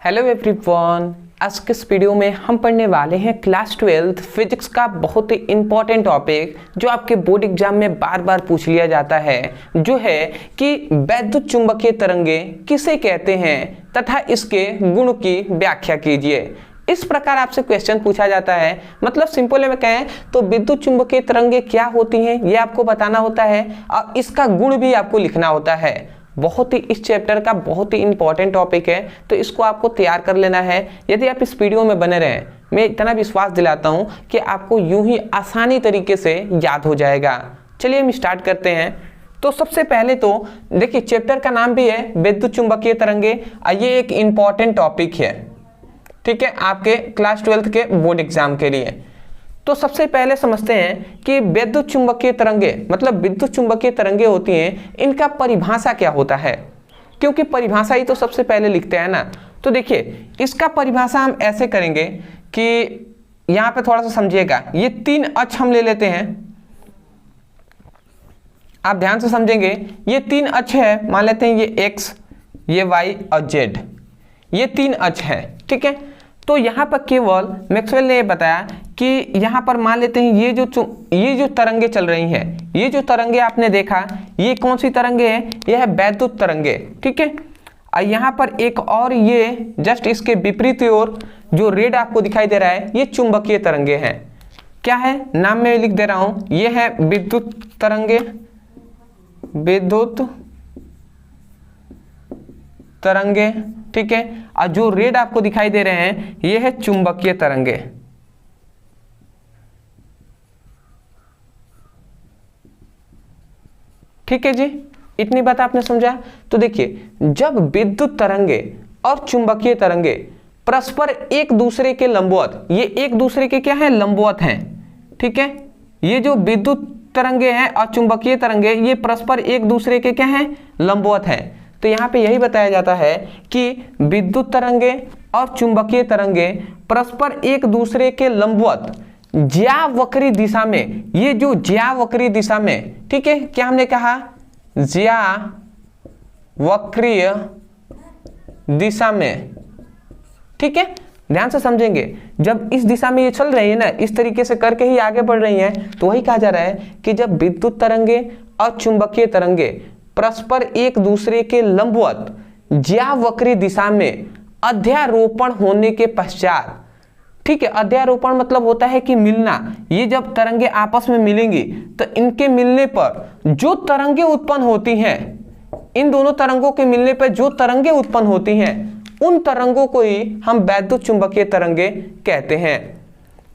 Hello everyone, आज के इस वीडियो में हम पढ़ने वाले हैं क्लास 12 फिजिक्स का बहुत ही इंपॉर्टेंट टॉपिक जो आपके बोर्ड एग्जाम में बार बार पूछ लिया जाता है, जो है कि वैद्युत चुंबकीय तरंगे किसे कहते हैं तथा इसके गुण की व्याख्या कीजिए। इस प्रकार आपसे क्वेश्चन पूछा जाता है। मतलब सिंपल में कहें तो विद्युत चुंबकीय तरंगे क्या होती हैं ये आपको बताना होता है और इसका गुण भी आपको लिखना होता है। बहुत ही इस चैप्टर का बहुत ही इंपॉर्टेंट टॉपिक है, तो इसको आपको तैयार कर लेना है। यदि आप इस वीडियो में बने रहें, मैं इतना विश्वास दिलाता हूं कि आपको यूं ही आसानी तरीके से याद हो जाएगा। चलिए हम स्टार्ट करते हैं। तो सबसे पहले तो देखिए, चैप्टर का नाम भी है विद्युत चुंबकीय तरंगे। ये एक इंपॉर्टेंट टॉपिक है, ठीक है, आपके क्लास 12 के बोर्ड एग्जाम के लिए। तो सबसे पहले समझते हैं कि विद्युत चुंबकीय तरंगे मतलब विद्युत चुंबकीय तरंगे होती हैं, इनका परिभाषा क्या होता है, क्योंकि परिभाषा ही तो सबसे पहले लिखते हैं ना। तो देखिए, इसका परिभाषा हम ऐसे करेंगे कि यहां पे थोड़ा सा समझिएगा। ये तीन अक्ष हम ले लेते हैं, आप ध्यान से समझेंगे। ये तीन अक्ष है, मान लेते हैं ये एक्स, ये वाई और जेड, ये तीन अक्ष है, ठीक है। तो यहाँ पर केवल मैक्सवेल ने ये बताया कि यहाँ पर मान लेते हैं ये जो तरंगे चल रही हैं, ये जो तरंगे आपने देखा, ये कौन सी तरंगे हैं, ये है वैद्युत तरंगे, ठीक है। और यहाँ पर एक और ये जस्ट इसके विपरीत ओर जो रेड आपको दिखाई दे रहा है, ये चुंबकीय तरंगे हैं। क्या है, नाम में लिख दे रहा हूँ, ये है विद्युत तरंगे, विद्युत तरंगे, ठीक है। और जो रेड आपको दिखाई दे रहे हैं, ये है चुंबकीय तरंगे। ठीक है जी, इतनी बात आपने समझा। तो देखिए, जब विद्युत तरंगे और चुंबकीय तरंगे परस्पर एक दूसरे के लंबवत, ये एक दूसरे के क्या है, लंबवत हैं, ठीक है। ये जो विद्युत तरंगे हैं और चुंबकीय तरंगे, ये परस्पर एक दूसरे के क्या हैं, लंबवत हैं। तो यहाँ पे यही बताया जाता है कि विद्युत तरंगे और चुंबकीय तरंगे परस्पर एक दूसरे के लंबवत ज्यावक्रीय दिशा में, ये जो ज्यावक्रीय दिशा में, ठीक है, क्या हमने कहा, ज्यावक्रीय दिशा में, ठीक है। ध्यान से समझेंगे, जब इस दिशा में ये चल रही है ना, इस तरीके से करके ही आगे बढ़ रही हैं, तो वही कहा जा रहा है कि जब विद्युत तरंगे और चुंबकीय तरंगे परस्पर एक दूसरे के लंबवत ज्यावक्रीय दिशा में अध्यारोपण होने के पश्चात, ठीक है, अध्यारोपण मतलब होता है कि मिलना, ये जब तरंगे आपस में मिलेंगी तो इनके मिलने पर जो तरंगे उत्पन्न होती हैं, इन दोनों तरंगों के मिलने पर जो तरंगे उत्पन्न होती हैं, उन तरंगों को ही हम वैद्युत चुंबकीय तरंगे कहते हैं।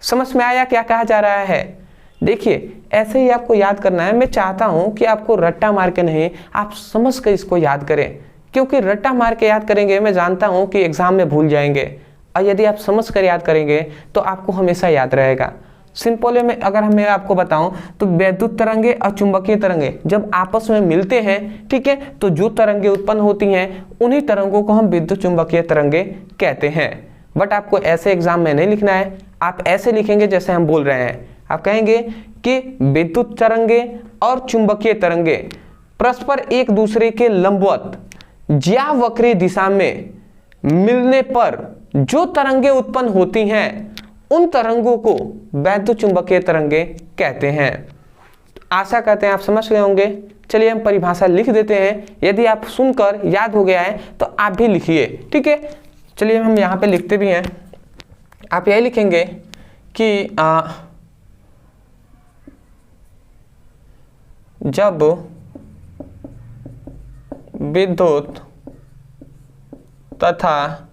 समझ में आया क्या कहा जा रहा है? देखिए, ऐसे ही आपको याद करना है। मैं चाहता हूं कि आपको रट्टा मार के नहीं, आप समझ कर इसको याद करें, क्योंकि रट्टा मार के याद करेंगे, मैं जानता हूं कि एग्जाम में भूल जाएंगे, और यदि आप समझ कर याद करेंगे तो आपको हमेशा याद रहेगा। सिंपल में अगर मैं आपको बताऊं तो वैद्युत तरंगे और चुंबकीय तरंगे जब आपस में मिलते हैं, ठीक है, तो जो तरंगे उत्पन्न होती हैं, उन्हीं तरंगों को हम विद्युत चुंबकीय तरंगे कहते हैं। बट आपको ऐसे एग्जाम में नहीं लिखना है, आप ऐसे लिखेंगे जैसे हम बोल रहे हैं। आप कहेंगे कि विद्युत तरंगे और चुंबकीय तरंगे परस्पर एक दूसरे के लंबवत ज्यावक्रीय दिशा में मिलने पर जो तरंगे उत्पन्न होती हैं, उन तरंगों को वैद्युत चुंबकीय तरंगे कहते हैं। आशा करते हैं आप समझ गए होंगे। चलिए हम परिभाषा लिख देते हैं, यदि आप सुनकर याद हो गया है तो आप भी लिखिए, ठीक है। चलिए हम यहाँ पे लिखते भी हैं। आप यही लिखेंगे कि जब विद्युत तथा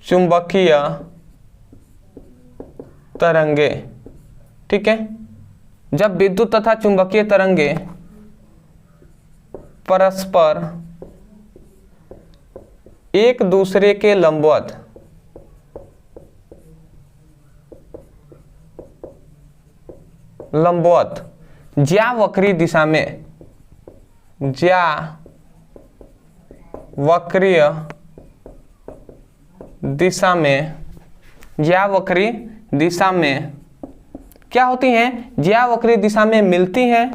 चुंबकीय तरंगे, ठीक है, जब विद्युत तथा चुंबकीय तरंगे परस्पर एक दूसरे के लंबवत ज्यावक्रीय दिशा में, ज्यावक्रीय दिशा में क्या होती हैं, ज्यावक्रीय दिशा में मिलती हैं,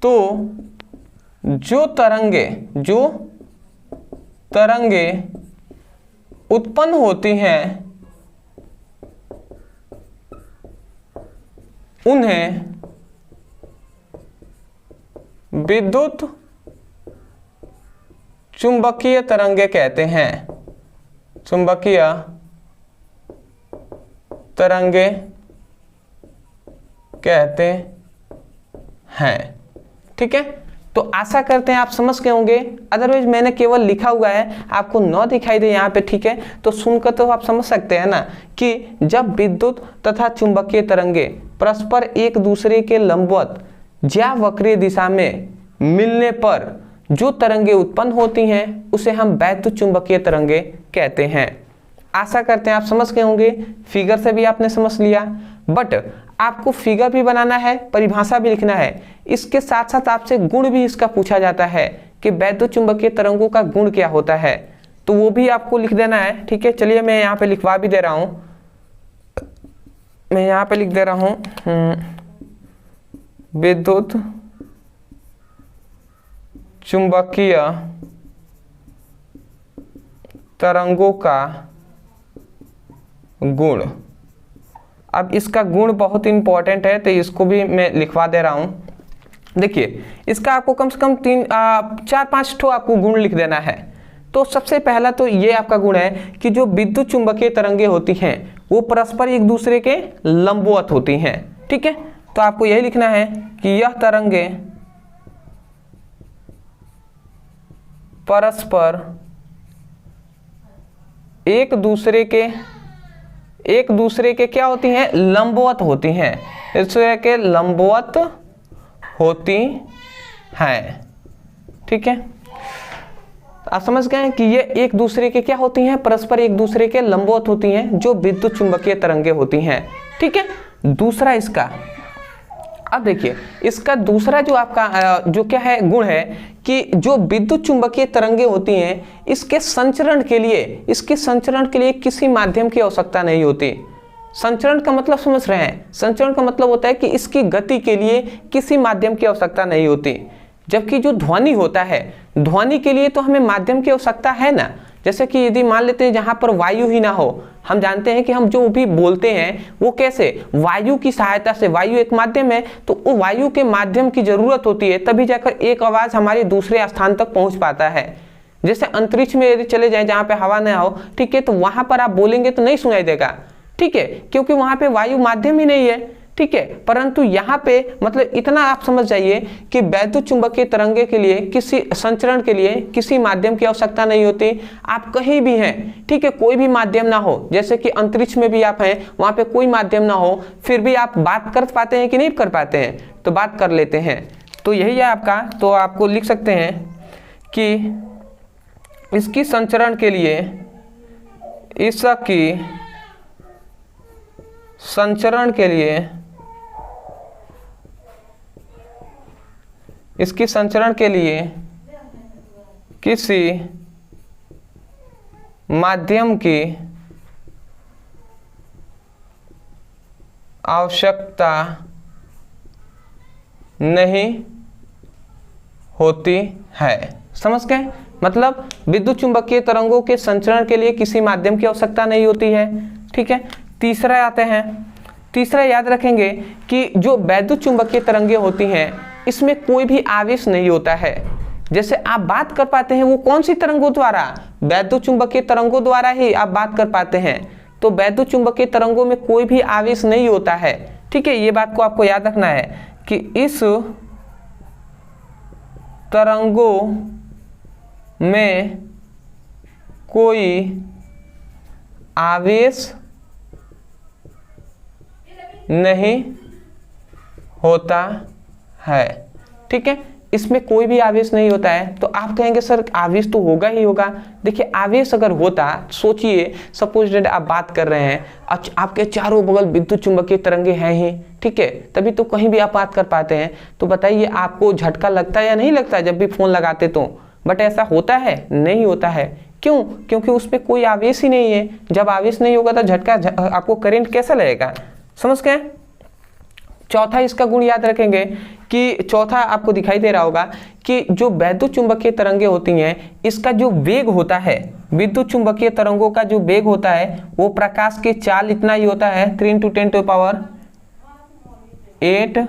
तो जो तरंगे उत्पन्न होती हैं उन्हें विद्युत चुंबकीय तरंगे कहते हैं। चुंबकीय तरंगे कहते हैं। ठीक है, तो आशा करते हैं आप समझ गए होंगे। अदरवाइज मैंने केवल लिखा हुआ है, आपको न दिखाई दे यहाँ पे, ठीक है, तो सुनकर तो आप समझ सकते हैं ना कि जब विद्युत तथा चुंबकीय तरंगे परस्पर एक दूसरे के लंबवत या वक्रीय दिशा में मिलने पर जो तरंगे उत्पन्न होती हैं उसे हम वैद्युत चुंबकीय तरंगे कहते हैं। आशा करते हैं आप समझ गए होंगे। फिगर से भी आपने समझ लिया, बट आपको फिगर भी बनाना है, परिभाषा भी लिखना है, इसके साथ साथ आपसे गुण भी इसका पूछा जाता है कि वैद्युत चुंबकीय तरंगों का गुण क्या होता है, तो वो भी आपको लिख देना है। ठीक है, चलिए मैं यहाँ पे लिखवा भी दे रहा हूँ। मैं यहाँ पे लिख दे रहा हूँ विद्युत चुंबकीय तरंगों का गुण। अब इसका गुण बहुत इंपॉर्टेंट है, तो इसको भी मैं लिखवा दे रहा हूं। देखिए, इसका आपको कम से कम 4-5 ठो आपको गुण लिख देना है। तो सबसे पहला तो ये आपका गुण है कि जो विद्युत चुंबकीय तरंगे होती हैं वो परस्पर एक दूसरे के लंबवत होती हैं। ठीक है, तो आपको यही लिखना है कि यह तरंगे परस्पर एक दूसरे के क्या होती हैं, लंबवत होती हैं, एक दूसरे के लंबवत होती हैं। ठीक है, आप समझ गए कि ये एक दूसरे के क्या होती हैं, परस्पर एक दूसरे के लंबवत होती हैं, जो विद्युत चुंबकीय तरंगे होती हैं। ठीक है, दूसरा इसका, अब देखिए इसका दूसरा जो आपका जो क्या है गुण है कि जो विद्युत चुंबकीय तरंगे होती हैं इसके संचरण के लिए किसी माध्यम की आवश्यकता नहीं होती। संचरण का मतलब समझ रहे हैं, संचरण का मतलब होता है कि इसकी गति के लिए किसी माध्यम की आवश्यकता नहीं होती। जबकि जो ध्वनि होता है, ध्वनि के लिए तो हमें माध्यम की आवश्यकता है ना। जैसे कि यदि मान लेते हैं जहाँ पर वायु ही ना हो, हम जानते हैं कि हम जो भी बोलते हैं वो कैसे, वायु की सहायता से, वायु एक माध्यम है, तो वो वायु के माध्यम की जरूरत होती है तभी जाकर एक आवाज हमारे दूसरे स्थान तक पहुंच पाता है। जैसे अंतरिक्ष में यदि चले जाएं जहाँ पे हवा ना हो, ठीक है, तो वहां पर आप बोलेंगे तो नहीं सुनाई देगा। ठीक है, क्योंकि वहां पे वायु माध्यम ही नहीं है। ठीक है, परंतु यहाँ पे मतलब इतना आप समझ जाइए कि वैद्युत चुंबकीय तरंगे के लिए किसी संचरण के लिए किसी माध्यम की आवश्यकता नहीं होती। आप कहीं भी हैं, ठीक है, कोई भी माध्यम ना हो, जैसे कि अंतरिक्ष में भी आप हैं, वहां पे कोई माध्यम ना हो, फिर भी आप बात कर पाते हैं कि नहीं कर पाते हैं, तो बात कर लेते हैं। तो यही है आपका, तो आपको लिख सकते हैं कि इसकी संचरण के लिए, इसकी संचरण के लिए, इसकी संचरण के लिए किसी माध्यम की आवश्यकता नहीं होती है। समझ गए? मतलब विद्युत चुंबकीय तरंगों के संचरण के लिए किसी माध्यम की आवश्यकता नहीं होती है। ठीक है, तीसरा आते हैं। तीसरा याद रखेंगे कि जो वैद्युत चुंबकीय तरंगे होती हैं इसमें कोई भी आवेश नहीं होता है। जैसे आप बात कर पाते हैं वो कौन सी तरंगों द्वारा, वैद्युत चुंबकीय तरंगों द्वारा ही आप बात कर पाते हैं। तो वैद्युत चुंबकीय तरंगों में कोई भी आवेश नहीं होता है। ठीक है, ये बात को आपको याद रखना है कि इस तरंगों में कोई आवेश नहीं होता है। ठीक है, इसमें कोई भी आवेश नहीं होता है। तो आप कहेंगे सर आवेश तो होगा ही होगा। देखिए, आवेश अगर होता, सोचिए सपोज डेट आप बात कर रहे हैं, आपके चारों बगल विद्युत चुंबकीय तरंगे हैं ही, ठीक है, तभी तो कहीं भी आप बात कर पाते हैं। तो बताइए आपको झटका लगता है या नहीं लगता है जब भी फोन लगाते तो? बट ऐसा होता है? नहीं होता है। क्यों? क्योंकि उसमें कोई आवेश ही नहीं है। जब आवेश नहीं होगा तो झटका आपको करंट कैसा लगेगा? समझ गए? चौथा इसका गुण याद रखेंगे कि चौथा आपको दिखाई दे रहा होगा कि जो वैद्युत चुंबकीय तरंगे होती हैं इसका जो वेग होता है, विद्युत चुंबकीय तरंगों का जो वेग होता है वो प्रकाश की चाल इतना ही होता है 3 × 10⁸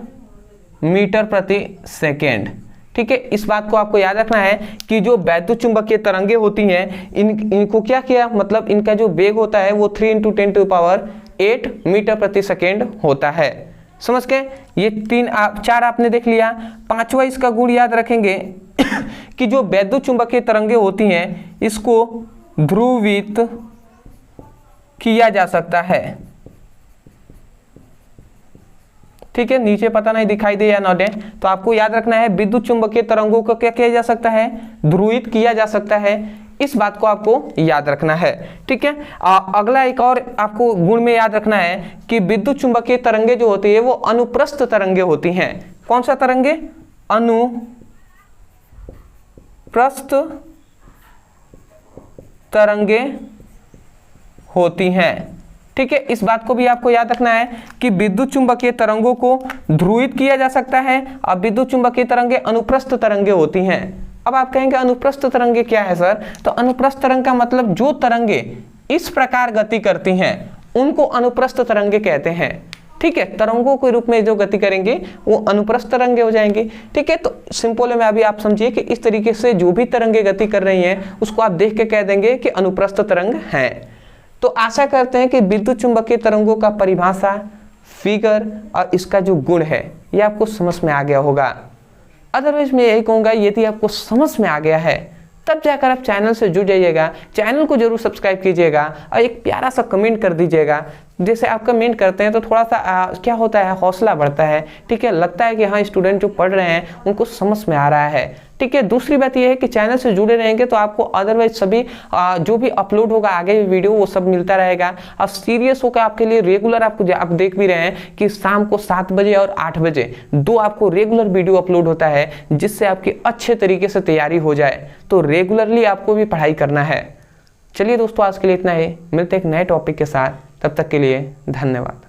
मीटर प्रति सेकेंड। ठीक है, इस बात को आपको याद रखना है कि जो वैद्युत चुंबकीय तरंगे होती हैं इनको क्या किया, मतलब इनका जो वेग होता है वो 3 × 10⁸ मीटर प्रति सेकेंड होता है। समझ गए? ये 4 आपने देख लिया। पांचवा इसका गुण याद रखेंगे कि जो वैद्युत चुंबकीय तरंगे होती हैं इसको ध्रुवित किया जा सकता है। ठीक है, नीचे पता नहीं दिखाई दे या ना दे, तो आपको याद रखना है विद्युत चुंबकीय तरंगों को क्या किया जा सकता है, ध्रुवित किया जा सकता है। इस बात को आपको याद रखना है। ठीक है, अगला एक और आपको गुण में याद रखना है कि विद्युत चुंबकीय तरंगे जो होती है वो अनुप्रस्थ तरंगे होती हैं। कौन सा तरंगे? अनुप्रस्थ तरंगे होती हैं। ठीक है, इस बात को भी आपको याद रखना है कि विद्युत चुंबकीय तरंगों को ध्रुवित किया जा सकता है और विद्युत चुंबकीय तरंगे अनुप्रस्थ तरंगे होती हैं। अब आप कहेंगे अनुप्रस्थ तरंगे क्या है सर? तो अनुप्रस्थ तरंग का मतलब जो तरंगे इस प्रकार गति करती हैं उनको अनुप्रस्थ तरंगे कहते हैं। ठीक है, तरंगों के रूप में जो गति करेंगे वो अनुप्रस्थ तरंगे हो जाएंगे। ठीक है, तो सिंपल में अभी आप समझिए कि इस तरीके से जो भी तरंगे गति कर रही हैं उसको आप देख के कह देंगे कि अनुप्रस्थ तरंग है। तो आशा करते हैं कि विद्युत चुंबकीय तरंगों का परिभाषा, फिगर और इसका जो गुण है ये आपको समझ में आ गया होगा। अदरवाइज मैं यही कहूँगा यदि आपको समझ में आ गया है तब जाकर आप चैनल से जुड़ जाइएगा, चैनल को जरूर सब्सक्राइब कीजिएगा और एक प्यारा सा कमेंट कर दीजिएगा। जैसे आप कमेंट करते हैं तो थोड़ा सा क्या होता है, हौसला बढ़ता है। ठीक है, लगता है कि हाँ स्टूडेंट जो पढ़ रहे हैं उनको समझ में आ रहा है। ठीक है, दूसरी बात यह है कि चैनल से जुड़े रहेंगे तो आपको अदरवाइज सभी जो भी अपलोड होगा आगे वीडियो वो सब मिलता रहेगा। अब सीरियस होकर आपके लिए रेगुलर आप देख भी रहे हैं कि शाम को 7 बजे और 8 बजे 2 आपको रेगुलर वीडियो अपलोड होता है जिससे आपकी अच्छे तरीके से तैयारी हो जाए। तो रेगुलरली आपको भी पढ़ाई करना है। चलिए दोस्तों, आज के लिए इतना ही। मिलते हैं एक नए टॉपिक के साथ, तब तक के लिए धन्यवाद।